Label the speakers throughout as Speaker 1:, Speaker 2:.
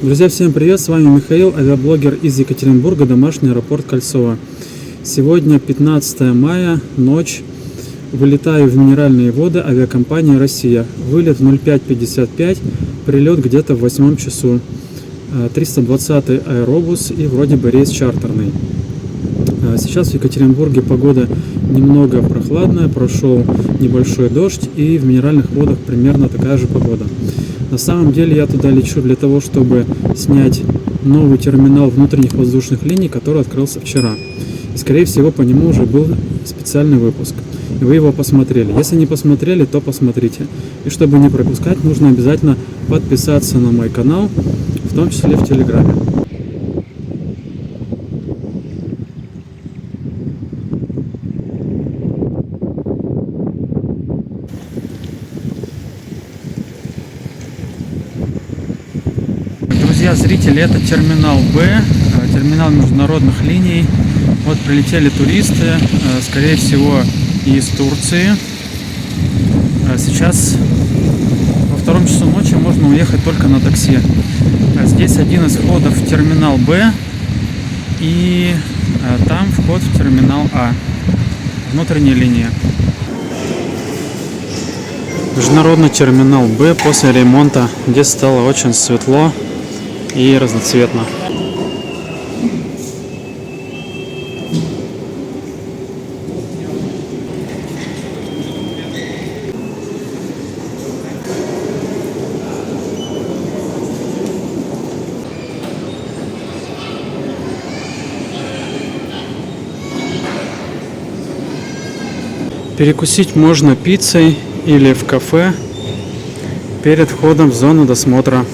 Speaker 1: Друзья, всем привет, с вами Михаил, авиаблогер из Екатеринбурга, домашний аэропорт Кольцово. Сегодня 15 мая, ночь, вылетаю в Минеральные воды, авиакомпания «Россия». Вылет 05:55, прилет где-то в 8 часу. 320-й аэробус и вроде бы рейс чартерный. Сейчас в Екатеринбурге погода немного прохладная, прошел небольшой дождь, и в Минеральных водах примерно такая же погода. На самом деле я туда лечу для того, чтобы снять новый терминал внутренних воздушных линий, который открылся вчера. И скорее всего по нему уже был специальный выпуск. И вы его посмотрели. Если не посмотрели, то посмотрите. И чтобы не пропускать, нужно обязательно подписаться на мой канал, в том числе в Телеграме. Друзья, зрители, это терминал Б, терминал международных линий. Вот прилетели туристы, скорее всего, из Турции. Сейчас во 2 часу ночи можно уехать только на такси. Здесь один из входов в терминал Б, и там вход в терминал А, внутренняя линия. Международный терминал Б после ремонта, где стало очень светло и разноцветно. Перекусить можно пиццей или в кафе перед входом в зону досмотра.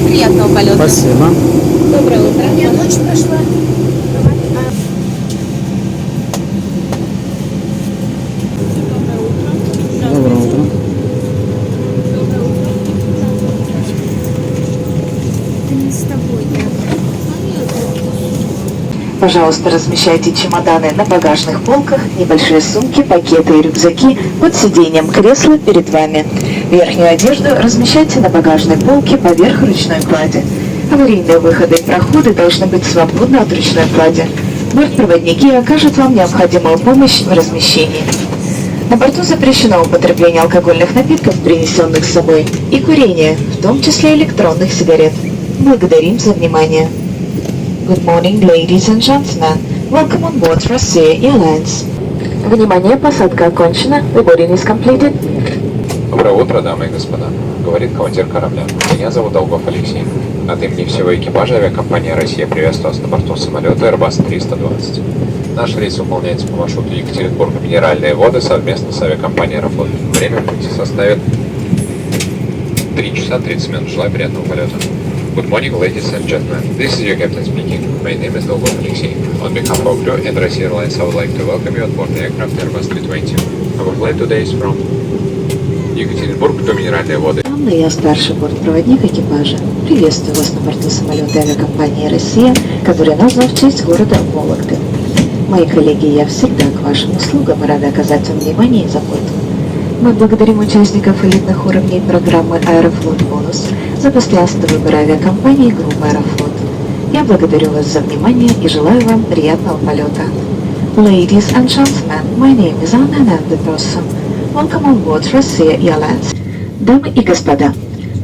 Speaker 2: Приятного полета.
Speaker 1: Спасибо.
Speaker 2: Доброе утро. Я ночь прошла.
Speaker 1: Доброе утро.
Speaker 2: Это не с тобой, я.
Speaker 3: Пожалуйста, размещайте чемоданы на багажных полках, небольшие сумки, пакеты и рюкзаки под сиденьем кресла перед вами. Верхнюю одежду размещайте на багажной полке поверх ручной клади. Аварийные выходы и проходы должны быть свободны от ручной клади. Бортпроводники окажут вам необходимую помощь в размещении. На борту запрещено употребление алкогольных напитков, принесенных с собой, и курение, в том числе электронных сигарет. Благодарим за внимание. Good morning, ladies and gentlemen. Welcome on board Russia Airlines. Внимание, посадка окончена. The boarding is completed.
Speaker 4: Доброе утро, дамы и господа. Говорит командир корабля. Меня зовут Долгов Алексей. От имени всего экипажа авиакомпания «Россия» приветствует вас на борту самолета Airbus 320. Наш рейс выполняется по маршруту Екатеринбург-Минеральные воды совместно с авиакомпанией «Аэрофлот». Время пути составит 3 часа 30 минут. Желаю приятного полета. Good morning, ladies and gentlemen. This is your captain speaking. My name is Dolgov Alexey. On behalf of crew and Russia Airlines, I would like to welcome you on board the aircraft Airbus 320. Our flight today is from Екатеринбург до Минеральные воды.
Speaker 3: Я старший бортпроводник экипажа. Приветствую вас на борту самолета авиакомпании «Россия», который назван в честь города Вологды. Мои коллеги и я всегда к вашим услугам и рады оказать вам внимание и заботу. Мы благодарим участников элитных уровней программы «Аэрофлот Бонус» за постоянство выбора авиакомпании группы «Аэрофлот». Я благодарю вас за внимание и желаю вам приятного полета. Ladies and gentlemen, my name is Anna Anderson. Welcome on board Russia Airlines. Дамы и господа,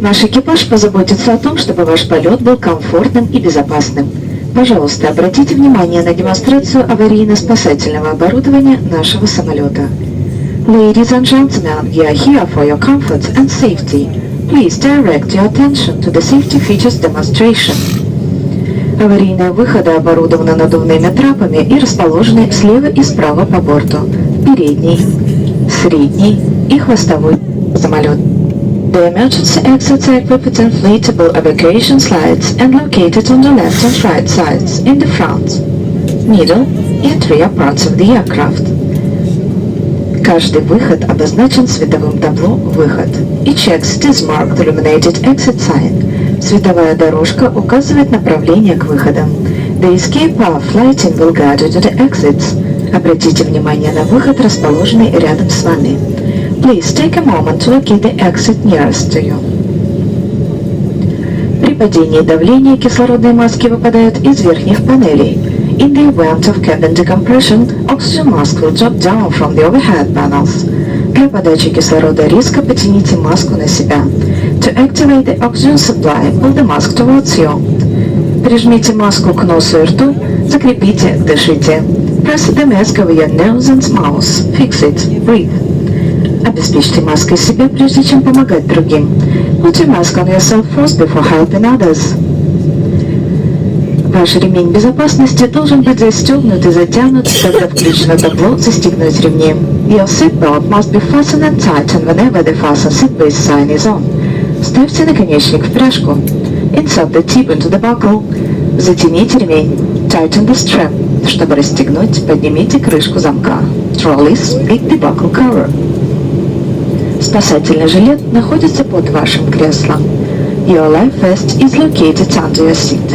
Speaker 3: наш экипаж позаботится о том, чтобы ваш полет был комфортным и безопасным. Пожалуйста, обратите внимание на демонстрацию аварийно-спасательного оборудования нашего самолета. Ladies and gentlemen, we are here for your comfort and safety. Please direct your attention to the safety features demonstration. Аварийные выходы оборудованы надувными трапами и расположены слева и справа по борту. Передний, средний и хвостовой самолет. The emergency exits are equipped with inflatable evacuation slides and located on the left and right sides in the front, middle and rear parts of the aircraft. Каждый выход обозначен световым табло «Выход». Each exit is marked illuminated exit sign. Световая дорожка указывает направление к выходам. The escape path lighting will guide you to the exits. Обратите внимание на выход, расположенный рядом с вами. Please take a moment to locate the exit nearest to you. При падении давления кислородные маски выпадают из верхних панелей. In the event of cabin decompression, oxygen mask will drop down from the overhead panels. Для подачи кислорода резко потяните маску на себя. To activate the oxygen supply, pull the mask towards you. Прижмите маску к носу и рту, закрепите, дышите. Press the mask over your nose and mouth. Fix it. Breathe. Обеспечьте маской себя, прежде чем помогать другим. Put your mask on yourself first before helping others. Ваш ремень безопасности должен быть застегнут и затянут, когда включено табло «Застегнуть ремнем». Your seatbelt must be fastened and tightened whenever the fasten seatbelt sign is on. Вставьте наконечник в пряжку. Insert the tip into the buckle. Затяните ремень. Tighten the strap. Чтобы расстегнуть, поднимите крышку замка. Trolleys, pick the buckle cover. Спасательный жилет находится под вашим креслом. Your life vest is located under your seat.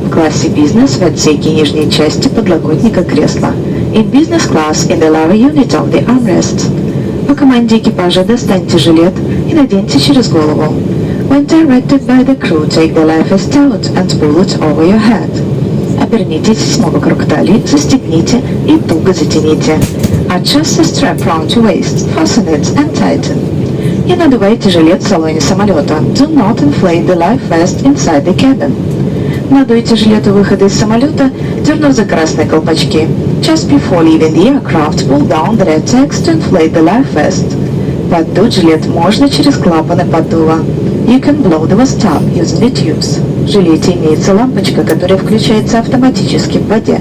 Speaker 3: В классе бизнес в отсеке нижней части подлокотника кресла. In business class in the lower unit of the armrest. По команде экипажа достаньте жилет и наденьте через голову. When directed by the crew, take the life vest out and pull it over your head. Обернитесь снова вокруг талии, застегните и туго затяните. Adjust the strap round your waist, fasten it and tighten. Не надувайте жилет в салоне самолета. Do not inflate the life vest inside the cabin. Надуйте жилет у выхода из самолета, дернув за красные колпачки. Just before leaving the aircraft, pull down the red tags to inflate the life vest. Поддуть жилет можно через клапаны поддува. You can blow the vest up using the tubes. В жилете имеется лампочка, которая включается автоматически в воде.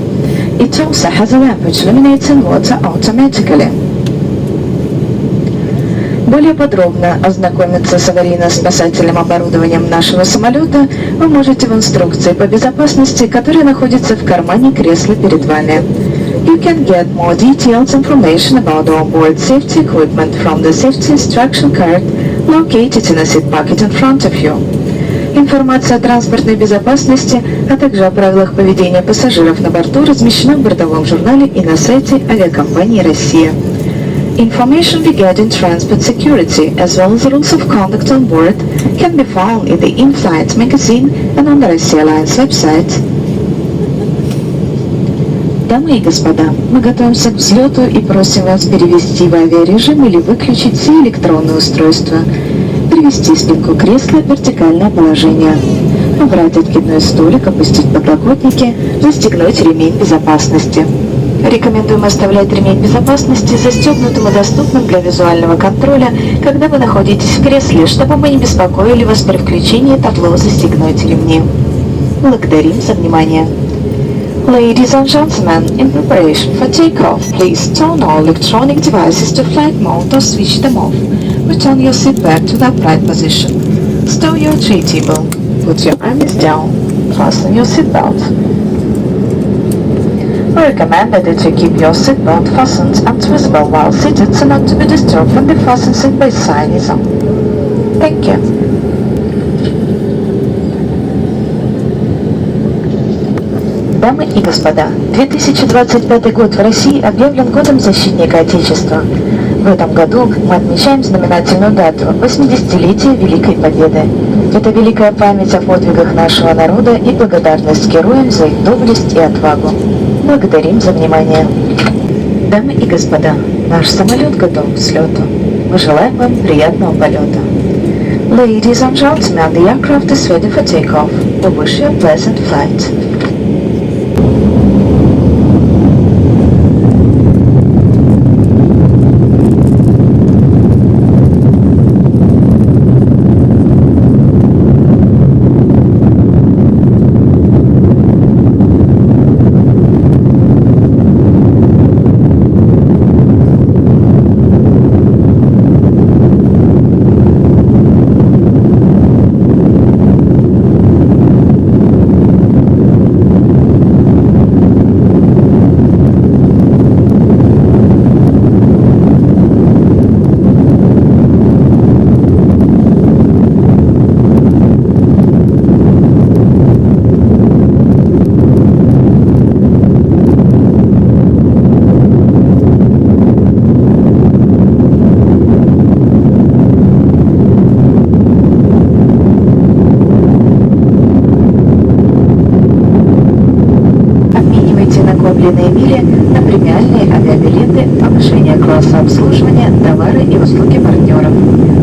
Speaker 3: It also has a lamp which illuminates in water automatically. Более подробно ознакомиться с аварийно-спасательным оборудованием нашего самолета вы можете в инструкции по безопасности, которая находится в кармане кресла перед вами. You can get more detailed information about onboard safety equipment from the safety instruction card located in a seat pocket in front of you. Информация о транспортной безопасности, а также о правилах поведения пассажиров на борту размещена в бортовом журнале и на сайте авиакомпании «Россия». Information regarding transport security, as well as rules of conduct on board, can be found in the In-Flight magazine and on the Россия Airlines website. Дамы и господа, мы готовимся к взлету и просим вас перевести в авиарежим или выключить все электронные устройства, перевести спинку кресла в вертикальное положение, убрать откидной столик, опустить подлокотники, застегнуть ремень безопасности. Рекомендуем оставлять ремень безопасности застегнутым и доступным для визуального контроля, когда вы находитесь в кресле, чтобы мы не беспокоили вас при включении табло «Застегнуть ремни». Благодарим за внимание. Ladies and gentlemen, in preparation for takeoff, please turn all electronic devices to flight mode or switch them off. Return your seat back to the upright position. Stow your tray table. Put your arms down. Fasten your seatbelt. We recommend that you keep your seatbelt fastened and visible while seated so not to be disturbed when the fasten seatbelt sign is on. Thank you. Дамы и господа, 2025 год в России объявлен годом защитника Отечества. В этом году мы отмечаем знаменательную дату – 80-летие Великой Победы. Это великая память о подвигах нашего народа и благодарность героям за их доблесть и отвагу. Благодарим за внимание. Дамы и господа, наш самолет готов к взлету. Мы желаем вам приятного полета. Ladies and gentlemen, the aircraft is ready for takeoff. We wish you a pleasant flight. Накопленные мили на премиальные авиабилеты, повышение класса обслуживания, товары и услуги партнеров.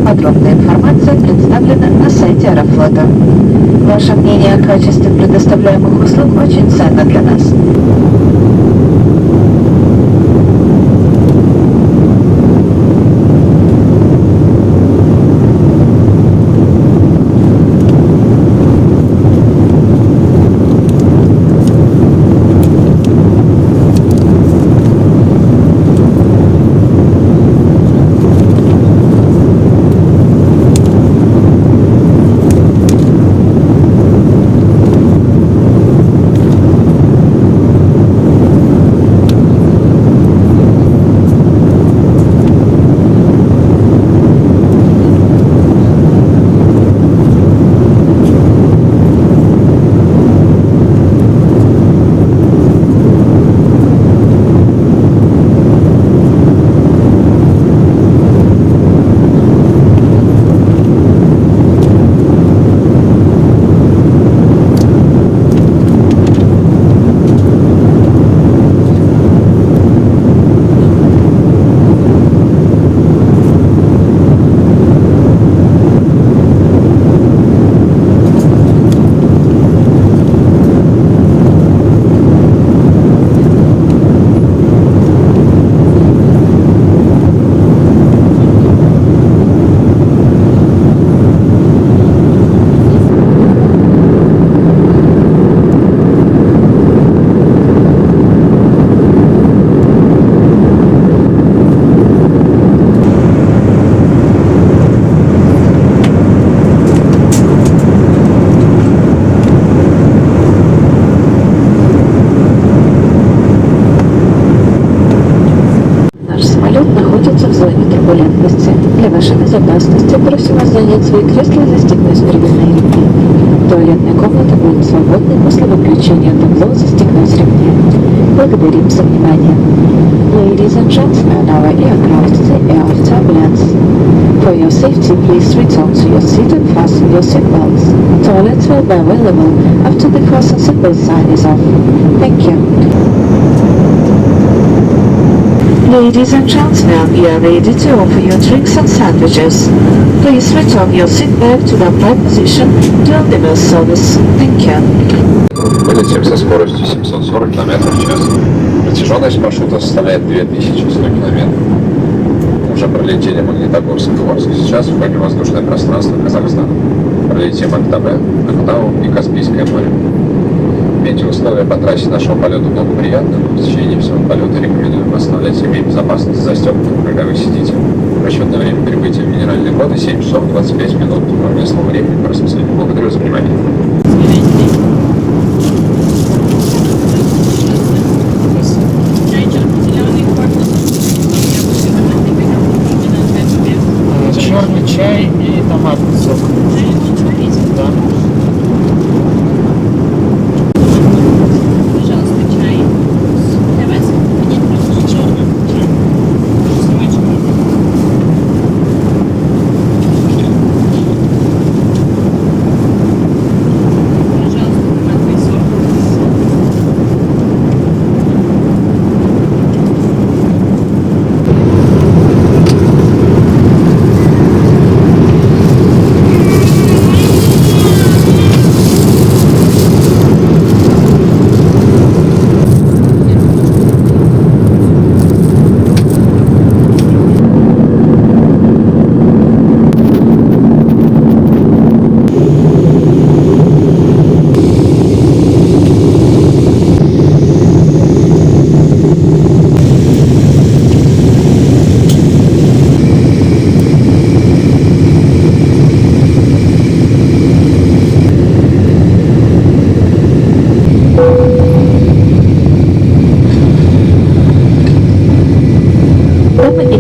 Speaker 3: Подробная информация представлена на сайте Аэрофлота. Ваше мнение о качестве предоставляемых услуг очень ценно для нас. Для вашей безопасности просим вас занять свои кресла и застегнуть временные ремни. Туалетные комнаты будут свободны после выключения табло «Застегнуть ремни». Благодарим за внимание. Ladies and gentlemen, our aircraft is in air of turbulence. For your safety, please return to your seat and fasten your seatbelts. Toilets will be available after the fasten seatbelt sign is off. Thank you. Ladies and gentlemen, we are ready to offer you drinks and sandwiches. Please return your seat back to the upright position during the meal service. Thank you.
Speaker 4: Вылетим со скоростью 740 км в час. Протяженность маршрута составляет 2100 км. Уже пролетели Магнитогорск и Орск. Сейчас входим в воздушное пространство Казахстана. Пролетим Актабе, Актау и Каспийское море. Метеоусловия по трассе нашего полета благоприятны, но в течение всего полета рекомендуем оставлять ремень безопасности застегнутым, когда вы сидите. Расчетное время прибытия в минеральные воды 7 часов 25 минут. По местному времени по расписанию. Благодарю за внимание.
Speaker 1: Черный чай и томатный сок. Да.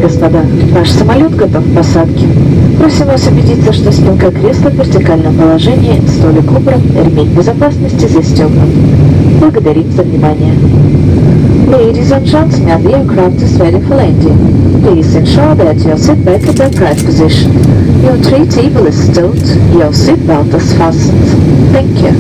Speaker 3: Господа, ваш самолет готов к посадке. Просим вас убедиться, что спинка кресла в вертикальном положении, столик убран, ремень безопасности застегнут. Благодарим за внимание. Ladies and gentlemen, the aircraft is ready for landing. Please ensure that your seat back in the upright position. Your tray table is stowed. Your seat belt is fastened. Thank you.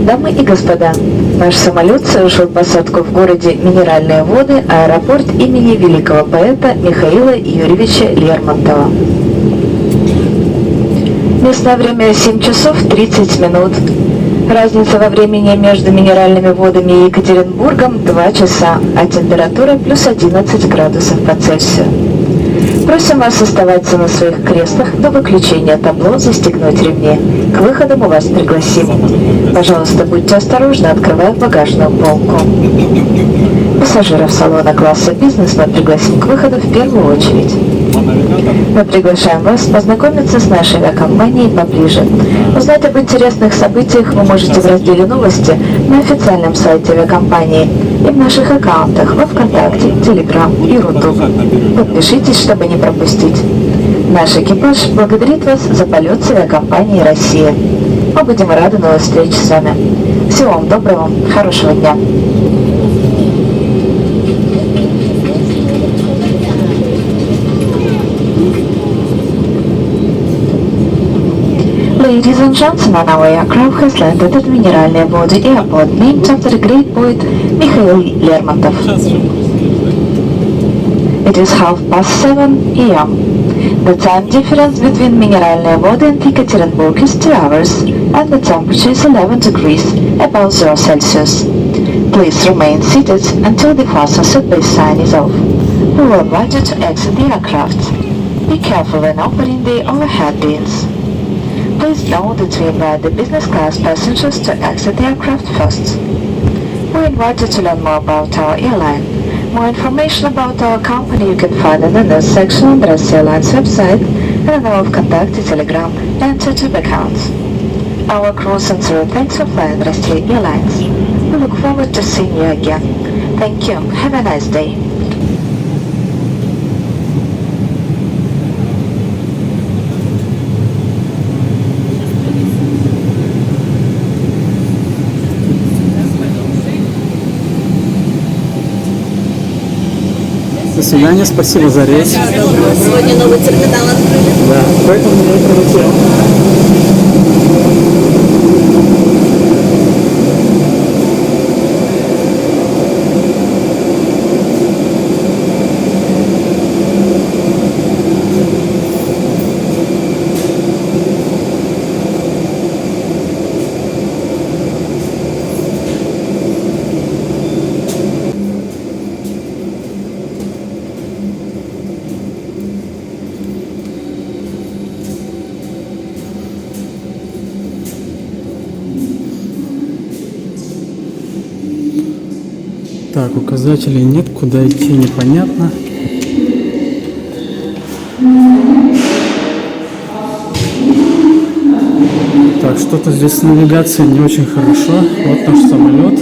Speaker 3: Дамы и господа, наш самолет совершил посадку в городе Минеральные воды, аэропорт имени великого поэта Михаила Юрьевича Лермонтова. Местное время 7 часов 30 минут. Разница во времени между Минеральными водами и Екатеринбургом 2 часа, а температура плюс 11 градусов по Цельсию. Просим вас оставаться на своих креслах до выключения табло, застегнуть ремни. К выходу мы вас пригласим. Пожалуйста, будьте осторожны, открывая багажную полку. Пассажиров салона класса бизнес мы пригласим к выходу в первую очередь. Мы приглашаем вас познакомиться с нашей авиакомпанией поближе. Узнать об интересных событиях вы можете в разделе «Новости» на официальном сайте авиакомпании и в наших аккаунтах во ВКонтакте, Телеграм и Рутуб. Подпишитесь, чтобы не пропустить. Наш экипаж благодарит вас за полет с авиакомпанией «Россия». Мы будем рады новой встрече с вами. Всего вам доброго, хорошего дня. Ladies and gentlemen, our aircraft has landed at Минеральные воды Airport, named after the great poet Mikhail Lermontov. It is 7:30 a.m. The time difference between Минеральные воды and Ekaterinburg is 2 hours, and the temperature is 11 degrees above 0 Celsius. Please remain seated until the fasten seatbelt sign is off. We will invite you to exit the aircraft. Be careful when opening the overhead bins. Please note that we invite the business class passengers to exit the aircraft first. We invite you to learn more about our airline. More information about our company you can find in the news section on the Russia Airlines website and on our Contact, Telegram and YouTube accounts. Our crew sincerely thanks for flying Russia Airlines. We look forward to seeing you again. Thank you. Have a nice day.
Speaker 1: До свидания, спасибо за рейс.
Speaker 2: Сегодня новый терминал открыли.
Speaker 1: Да, поэтому я и прилетел. Так, указателей нет, куда идти непонятно. Так, что-то здесь с навигацией не очень хорошо. Вот наш самолет.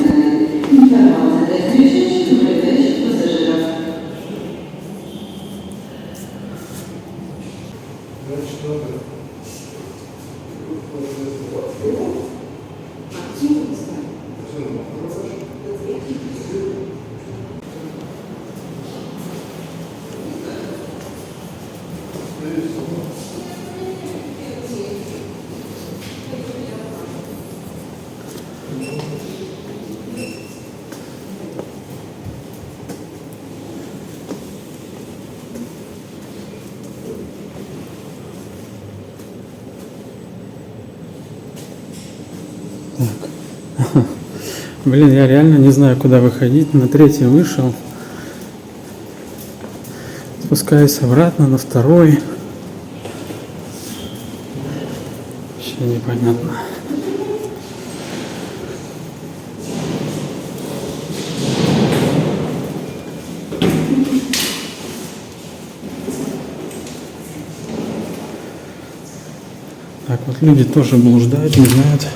Speaker 1: Блин, я реально не знаю, куда выходить. На третий вышел. Спускаюсь обратно на второй. Вообще непонятно. Так, вот люди тоже блуждают, не знают.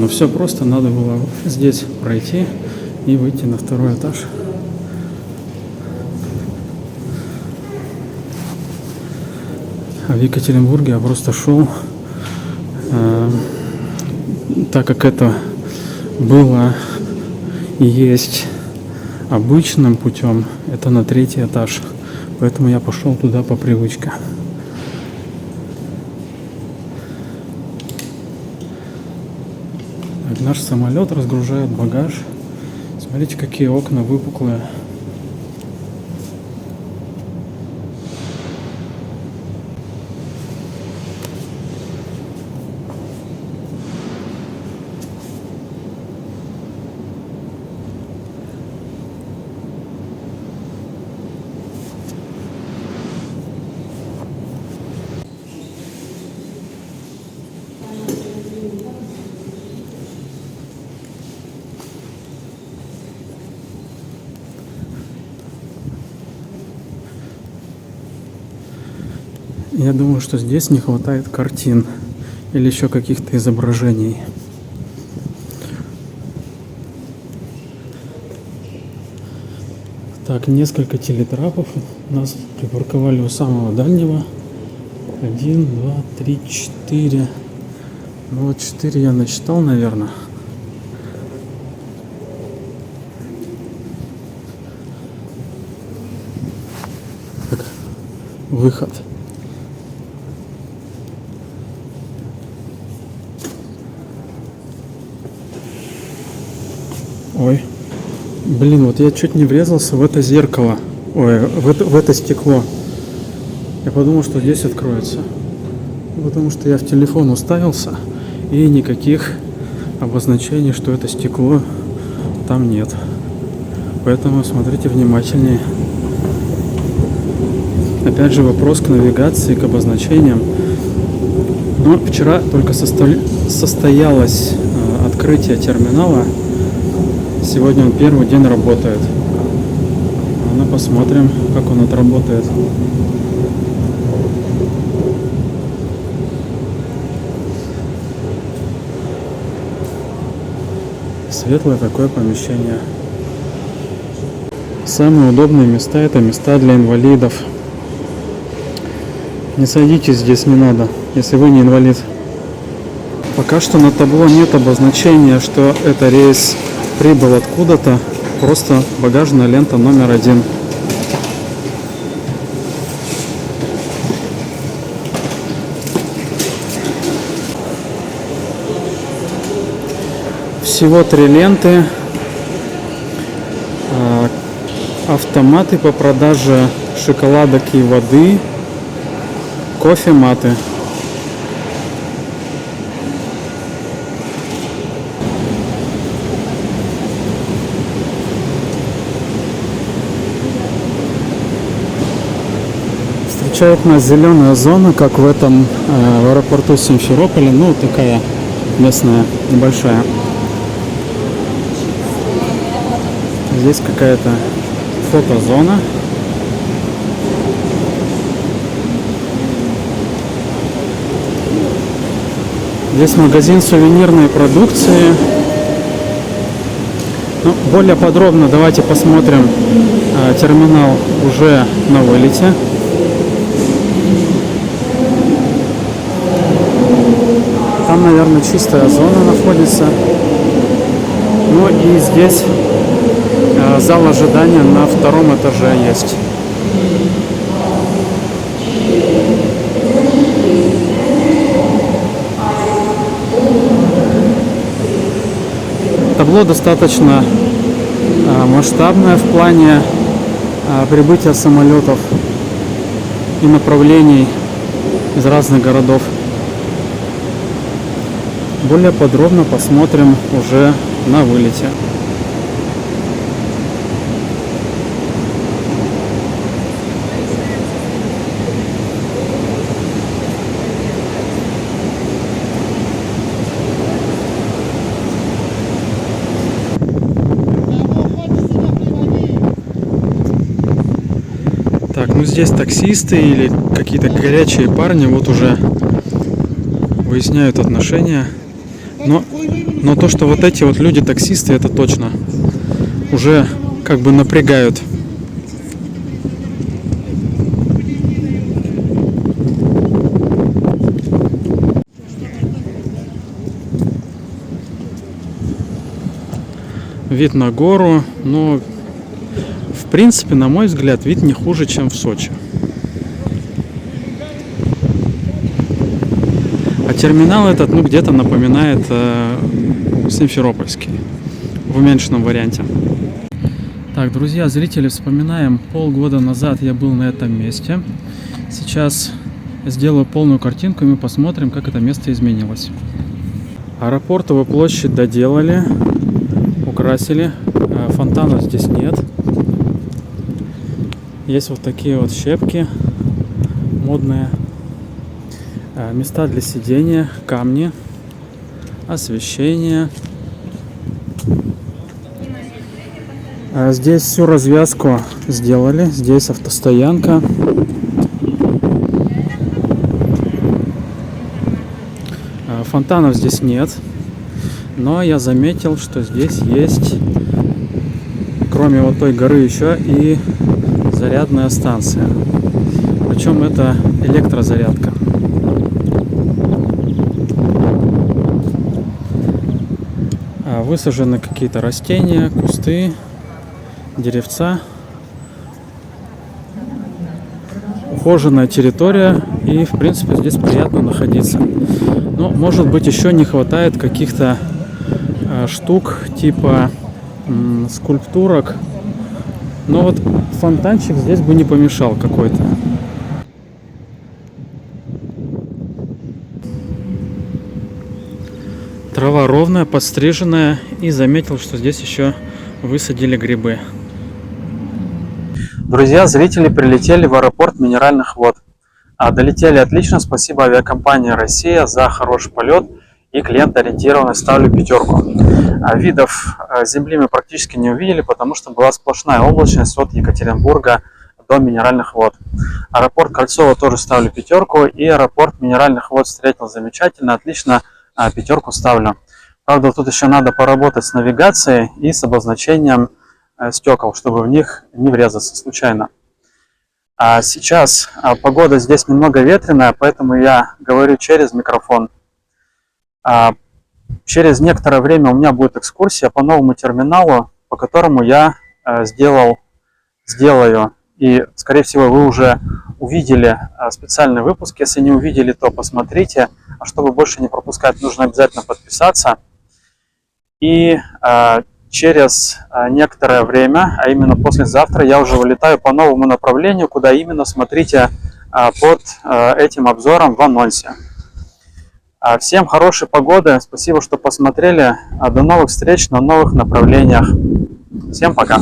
Speaker 1: Ну все просто, надо было здесь пройти и выйти на второй этаж. А в Екатеринбурге я просто шел, так как это было и есть обычным путем, это на третий этаж, поэтому я пошел туда по привычке. Наш самолет разгружает багаж. Смотрите, какие окна выпуклые. Я думаю, что здесь не хватает картин или еще каких-то изображений. Так, несколько телетрапов нас припарковали у самого дальнего. 1, 2, 3, 4. Ну вот 4 я насчитал, наверное. Так, выход. Ой, блин, вот я чуть не врезался в это зеркало. Ой, в это стекло. Я подумал, что здесь откроется. Потому что я в телефон уставился, и никаких обозначений, что это стекло, там нет. Поэтому смотрите внимательнее. Опять же вопрос к навигации, к обозначениям. Но вчера только состоялось открытие терминала. Сегодня он первый день работает. Ну, посмотрим, как он отработает. Светлое такое помещение. Самые удобные места — это места для инвалидов. Не садитесь здесь, не надо, если вы не инвалид. Пока что на табло нет обозначения, что это рейс прибыл откуда-то. Просто багажная лента номер 1. Всего 3 ленты. Автоматы по продаже шоколадок и воды. Кофематы. Встречает нас зеленая зона, как в этом в аэропорту Симферополя. Ну, такая местная, небольшая. Здесь какая-то фотозона. Здесь магазин сувенирной продукции. Ну, более подробно давайте посмотрим терминал уже на вылете. Там, наверное, чистая зона находится. Ну и здесь зал ожидания на 2-м этаже есть. Табло достаточно масштабное в плане прибытия самолетов и направлений из разных городов. Более подробно посмотрим уже на вылете. Так, ну здесь таксисты или какие-то горячие парни вот уже выясняют отношения. Но то, что вот эти вот люди таксисты, это точно уже как бы напрягают. Вид на гору, но в принципе, на мой взгляд, вид не хуже, чем в Сочи. А терминал этот, ну, где-то напоминает Симферопольский в уменьшенном варианте. Так, друзья, зрители, вспоминаем, полгода назад я был на этом месте. Сейчас я сделаю полную картинку, и мы посмотрим, как это место изменилось. Аэропортовую площадь доделали, украсили. Фонтанов здесь нет. Есть вот такие вот щепки модные. Места для сидения, камни, освещение. Здесь всю развязку сделали. Здесь автостоянка. Фонтанов здесь нет, но я заметил, что здесь есть, кроме вот той горы, еще и зарядная станция. Причем это электрозарядка. Высажены какие-то растения, кусты, деревца. Ухоженная территория, и в принципе здесь приятно находиться. Но может быть еще не хватает каких-то штук типа скульптурок. Но вот фонтанчик здесь бы не помешал какой-то. Трава ровная, подстриженная, и заметил, что здесь еще высадили грибы. Друзья, зрители прилетели в аэропорт Минеральных вод. Долетели отлично, спасибо авиакомпании «Россия» за хороший полет и клиент-ориентированность, ставлю 5. Видов земли мы практически не увидели, потому что была сплошная облачность от Екатеринбурга до Минеральных вод. Аэропорт Кольцово тоже ставлю 5, и аэропорт Минеральных вод встретил замечательно, отлично, 5 ставлю. Правда, тут еще надо поработать с навигацией и с обозначением стекол, чтобы в них не врезаться случайно. Сейчас погода здесь немного ветреная, поэтому я говорю через микрофон. Через некоторое время у меня будет экскурсия по новому терминалу, по которому я сделаю, и скорее всего вы уже увидели специальный выпуск. Если не увидели, то посмотрите. А чтобы больше не пропускать, нужно обязательно подписаться. И через некоторое время, а именно послезавтра, я уже вылетаю по новому направлению. Куда именно, смотрите под этим обзором в анонсе. Всем хорошей погоды, спасибо, что посмотрели. До новых встреч на новых направлениях. Всем пока!